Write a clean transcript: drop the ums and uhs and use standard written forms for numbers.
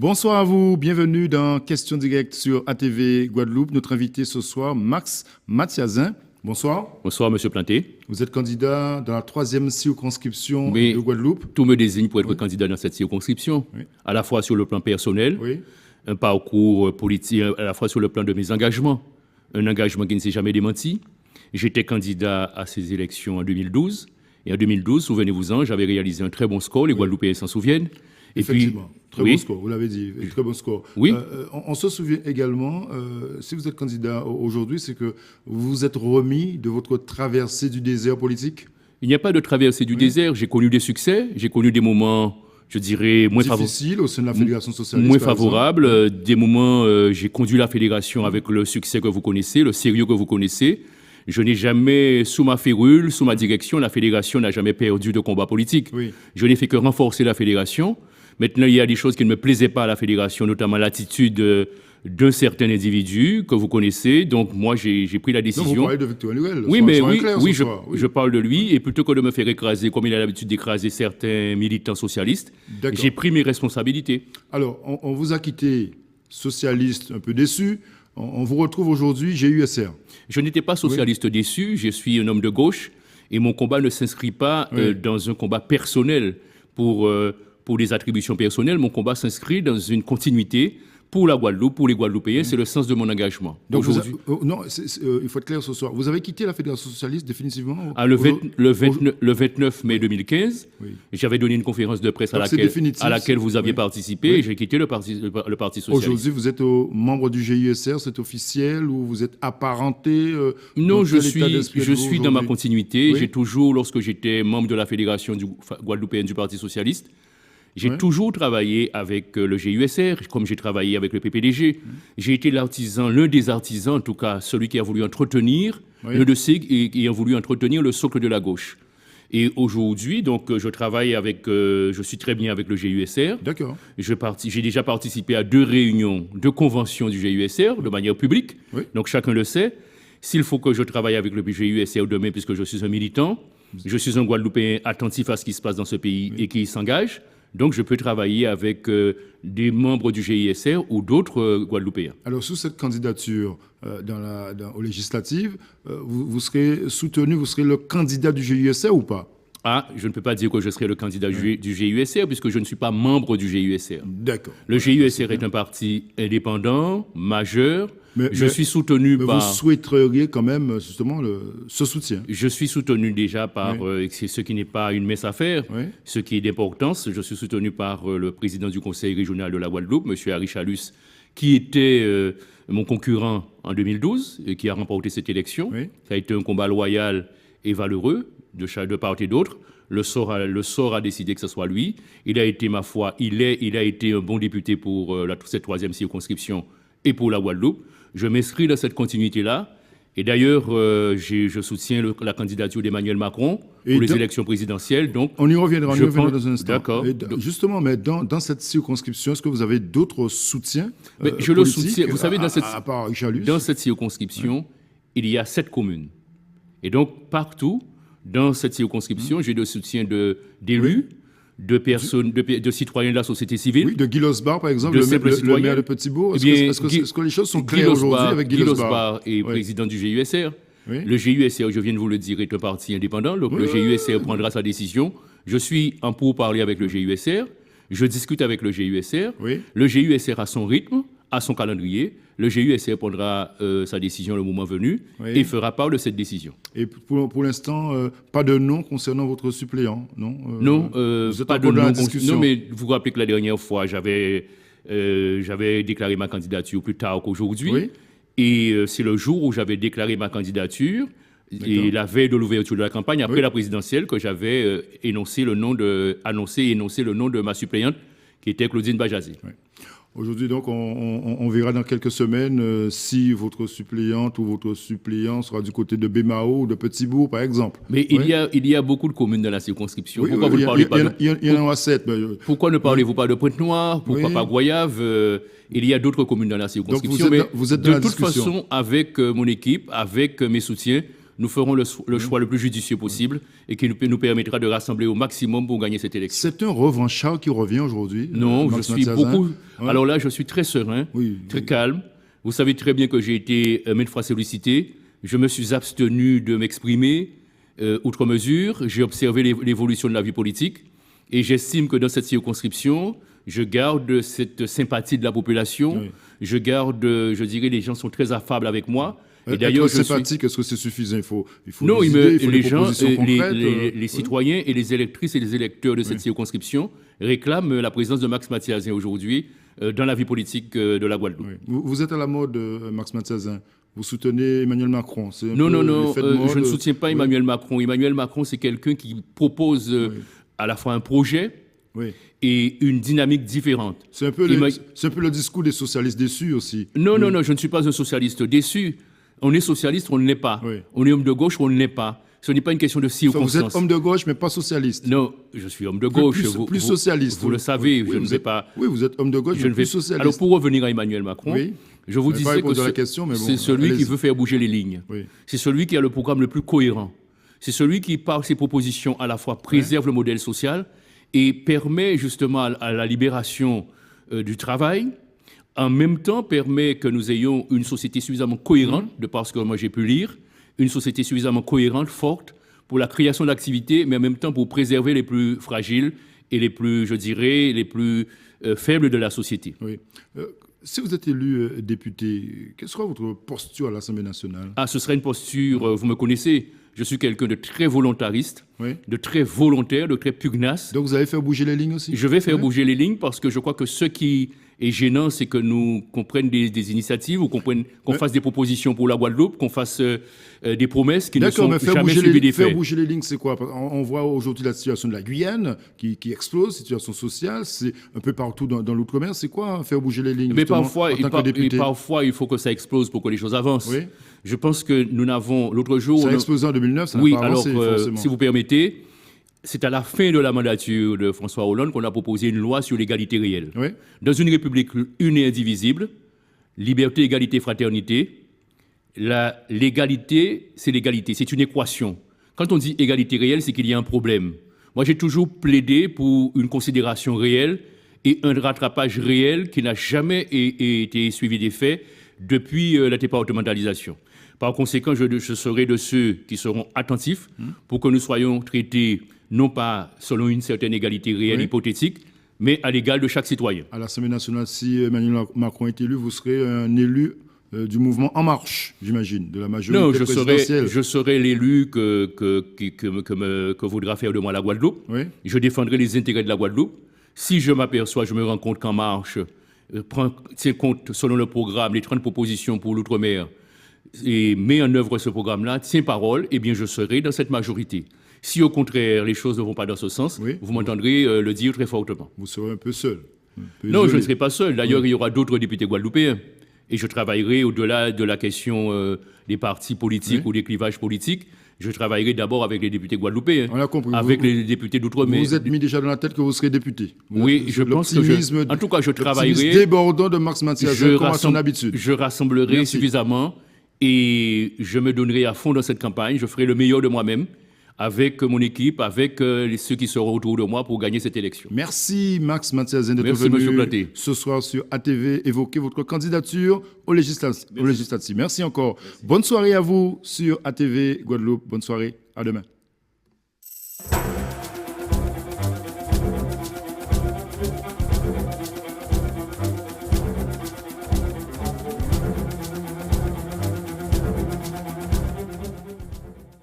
Bonsoir à vous, bienvenue dans Question Directe sur ATV Guadeloupe. Notre invité ce soir, Max Mathiazin. Bonsoir. Bonsoir, Monsieur Planté. Vous êtes candidat dans la 3e circonscription de Guadeloupe. Tout me désigne pour être candidat dans cette circonscription, à la fois sur le plan personnel, un parcours politique, à la fois sur le plan de mes engagements, un engagement qui ne s'est jamais démenti. J'étais candidat à ces élections en 2012. Et en 2012, souvenez-vous-en, j'avais réalisé un très bon score, les Guadeloupéens s'en souviennent. Et effectivement, très bon score, vous l'avez dit, très bon score. Oui. On se souvient également, si vous êtes candidat aujourd'hui, c'est que vous vous êtes remis de votre traversée du désert politique. Il n'y a pas de traversée du désert. J'ai connu des succès, j'ai connu des moments, je dirais, moins difficiles au sein de la Fédération socialiste. Moins favorables. Des moments, j'ai conduit la fédération avec le succès que vous connaissez, le sérieux que vous connaissez. Je n'ai jamais, sous ma férule, sous ma direction, la fédération n'a jamais perdu de combat politique. Je n'ai fait que renforcer la fédération. Maintenant, il y a des choses qui ne me plaisaient pas à la fédération, notamment l'attitude d'un certain individu que vous connaissez. Donc, moi, j'ai pris la décision. Donc, vous parlez de Victor Huel. Oui, je parle de lui. Et plutôt que de me faire écraser, comme il a l'habitude d'écraser certains militants socialistes, j'ai pris mes responsabilités. Alors, on vous a quitté socialiste un peu déçu. On vous retrouve aujourd'hui GUSR. Je n'étais pas socialiste déçu. Je suis un homme de gauche. Et mon combat ne s'inscrit pas dans un combat personnel pour des attributions personnelles. Mon combat s'inscrit dans une continuité pour la Guadeloupe, pour les Guadeloupéens. C'est le sens de mon engagement. Donc non, il faut être clair ce soir. Vous avez quitté la Fédération socialiste définitivement le 29 mai 2015. J'avais donné une conférence de presse à laquelle vous aviez participé et j'ai quitté le parti socialiste. Aujourd'hui, vous êtes membre du GUSR, c'est officiel ou vous êtes apparenté Non, je suis dans ma continuité. J'ai toujours, lorsque j'étais membre de la Fédération guadeloupéenne du Parti socialiste, j'ai toujours travaillé avec le GUSR, comme j'ai travaillé avec le PPDG. J'ai été l'un des artisans, en tout cas celui qui a voulu entretenir le dossier et qui a voulu entretenir le socle de la gauche. Et aujourd'hui, donc, je suis très bien avec le GUSR. D'accord. J'ai déjà participé à 2 réunions, 2 conventions du GUSR de manière publique. Donc chacun le sait. S'il faut que je travaille avec le GUSR demain, puisque je suis un militant, je suis un Guadeloupéen attentif à ce qui se passe dans ce pays et qui s'engage. Donc, je peux travailler avec des membres du GISR ou d'autres Guadeloupéens. Alors, sous cette candidature aux législatives, vous serez soutenu, vous serez le candidat du GISR ou pas? Ah, je ne peux pas dire que je serai le candidat du GISR puisque je ne suis pas membre du GISR. D'accord. Le GISR est un parti indépendant, majeur. Je suis soutenu par... Vous souhaiteriez quand même, justement, ce soutien? Je suis soutenu déjà par ce qui n'est pas une mince affaire, ce qui est d'importance. Je suis soutenu par le président du conseil régional de la Guadeloupe, M. Harry Chalus, qui était mon concurrent en 2012 et qui a remporté cette élection. Ça a été un combat loyal et valeureux de part et d'autre. Le sort a décidé que ce soit lui. Il a été, ma foi, il a été un bon député pour cette 3e circonscription et pour la Guadeloupe. Je m'inscris dans cette continuité-là. Et d'ailleurs, je soutiens la candidature d'Emmanuel Macron pour les élections présidentielles. Donc, on y reviendra dans un instant. D'accord. Justement, mais dans cette circonscription, est-ce que vous avez d'autres soutiens je le soutiens. Vous savez, à part Chalus, dans cette circonscription, il y a 7 communes. Et donc, partout, dans cette circonscription, j'ai le soutien d'élus, de citoyens de la société civile. Oui, de Guy Losbar, par exemple, le maire de Petit-Bourg. Est-ce que les choses sont claires aujourd'hui avec Guy Losbar est président du GUSR. Le GUSR, je viens de vous le dire, est un parti indépendant. Le GUSR prendra sa décision. Je suis en pourparlers avec le GUSR. Je discute avec le GUSR. Le GUSR a son rythme, a son calendrier. Le GUSR prendra sa décision le moment venu et fera part de cette décision. Et pour l'instant, pas de nom concernant votre suppléant, non? Non, vous êtes pas de nom. Discussion. Non, mais vous vous rappelez que la dernière fois, j'avais déclaré ma candidature plus tard qu'aujourd'hui. Et c'est le jour où j'avais déclaré ma candidature et la veille de l'ouverture de la campagne, après la présidentielle, que j'avais énoncé le nom de ma suppléante, qui était Claudine Bajazé. Aujourd'hui, donc, on verra dans quelques semaines si votre suppléante ou votre suppléant sera du côté de Bémao ou de Petit-Bourg, par exemple. Mais il y a beaucoup de communes dans la circonscription. Pourquoi vous ne parlez pas Il y en a 7. Pourquoi ne parlez-vous pas de Pointe-Noire? Pourquoi pas Goyave? Il y a d'autres communes dans la circonscription. Donc vous êtes dans la discussion. De toute façon, avec mon équipe, avec mes soutiens, nous ferons le choix le plus judicieux possible et qui nous permettra de rassembler au maximum pour gagner cette élection. C'est un revanchard qui revient aujourd'hui? Non, je suis beaucoup... Alors là, je suis très serein, très calme. Vous savez très bien que j'ai été maintes fois sollicité. Je me suis abstenu de m'exprimer outre mesure. J'ai observé l'évolution de la vie politique et j'estime que dans cette circonscription, je garde cette sympathie de la population. Je garde, je dirais, les gens sont très affables avec moi. Et d'ailleurs, sympathique, est-ce que c'est suffisant? Il faut non, des idées, il faut les des gens, propositions concrètes. les citoyens et les électrices et les électeurs de cette circonscription réclament la présence de Max Mathiasin aujourd'hui dans la vie politique de la Guadeloupe. Vous êtes à la mode, Max Mathiasin. Vous soutenez Emmanuel Macron? Non, je ne soutiens pas Emmanuel Macron. Emmanuel Macron, c'est quelqu'un qui propose à la fois un projet et une dynamique différente. C'est un peu le discours des socialistes déçus aussi. Non, je ne suis pas un socialiste déçu. On est socialiste, on ne l'est pas. On est homme de gauche, on ne l'est pas. Ce n'est pas une question de circonstances. Vous êtes homme de gauche, mais pas socialiste. Non, je suis homme de gauche. Plus socialiste. Vous le savez, je ne vais pas... Oui, vous êtes homme de gauche, mais plus socialiste. Alors, pour revenir à Emmanuel Macron, je vous disais que c'est celui qui veut faire bouger les lignes. C'est celui qui a le programme le plus cohérent. C'est celui qui, par ses propositions, à la fois préserve le modèle social et permet justement à la libération du travail, en même temps permet que nous ayons une société suffisamment cohérente, de par ce que moi j'ai pu lire, une société suffisamment cohérente, forte, pour la création d'activités, mais en même temps pour préserver les plus fragiles et les plus, je dirais, les plus faibles de la société. Si vous êtes élu député, quelle sera votre posture à l'Assemblée nationale? Ce serait une posture, vous me connaissez, je suis quelqu'un de très volontariste, de très volontaire, de très pugnace. Donc vous allez faire bouger les lignes aussi? Je vais faire bouger les lignes parce que je crois que ce qui est gênant, c'est que qu'on prenne des initiatives ou qu'on fasse des propositions pour la Guadeloupe, qu'on fasse des promesses qui ne sont jamais suivies des faits. Faire bouger les lignes, c'est quoi? On voit aujourd'hui la situation de la Guyane qui explose, situation sociale, c'est un peu partout dans l'outre-mer. C'est quoi faire bouger les lignes? Mais parfois, il faut que ça explose pour que les choses avancent. Je pense que nous n'avons... L'autre jour... Ça a explosé en 2009, ça n'a pas avancé, forcément. Si vous permettez, c'est à la fin de la mandature de François Hollande qu'on a proposé une loi sur l'égalité réelle. Dans une république une et indivisible, liberté, égalité, fraternité, l'égalité, c'est l'égalité, c'est une équation. Quand on dit égalité réelle, c'est qu'il y a un problème. Moi, j'ai toujours plaidé pour une considération réelle et un rattrapage réel qui n'a jamais été suivi des faits depuis la départementalisation. Par conséquent, je serai de ceux qui seront attentifs pour que nous soyons traités non pas selon une certaine égalité réelle hypothétique, mais à l'égal de chaque citoyen. À l'Assemblée nationale, si Emmanuel Macron est élu, vous serez un élu du mouvement En Marche, j'imagine, de la majorité présidentielle. Non, je serai l'élu que voudra faire de moi la Guadeloupe. Je défendrai les intérêts de la Guadeloupe. Si je m'aperçois, je me rends compte qu'En Marche tient compte, selon le programme, les 30 propositions pour l'outre-mer, et met en œuvre ce programme-là, tient parole, eh bien je serai dans cette majorité. Si au contraire les choses ne vont pas dans ce sens, vous m'entendrez le dire très fortement. Vous serez un peu seul. Non, je ne serai pas seul. D'ailleurs, il y aura d'autres députés guadeloupéens. Et je travaillerai au-delà de la question des partis politiques ou des clivages politiques. Je travaillerai d'abord avec les députés guadeloupéens, on a compris. avec les députés d'outre-mer. Vous vous êtes mis déjà dans la tête que vous serez député. Je pense que en tout cas, je travaillerai. Débordant de Max Mathiasin, comme à son habitude. Je rassemblerai suffisamment et je me donnerai à fond dans cette campagne. Je ferai le meilleur de moi-même avec mon équipe, avec ceux qui seront autour de moi pour gagner cette élection. Merci Max Mathiasin d'être venu ce soir sur ATV évoquer votre candidature aux législatives. Merci encore. Bonne soirée à vous sur ATV Guadeloupe. Bonne soirée. À demain.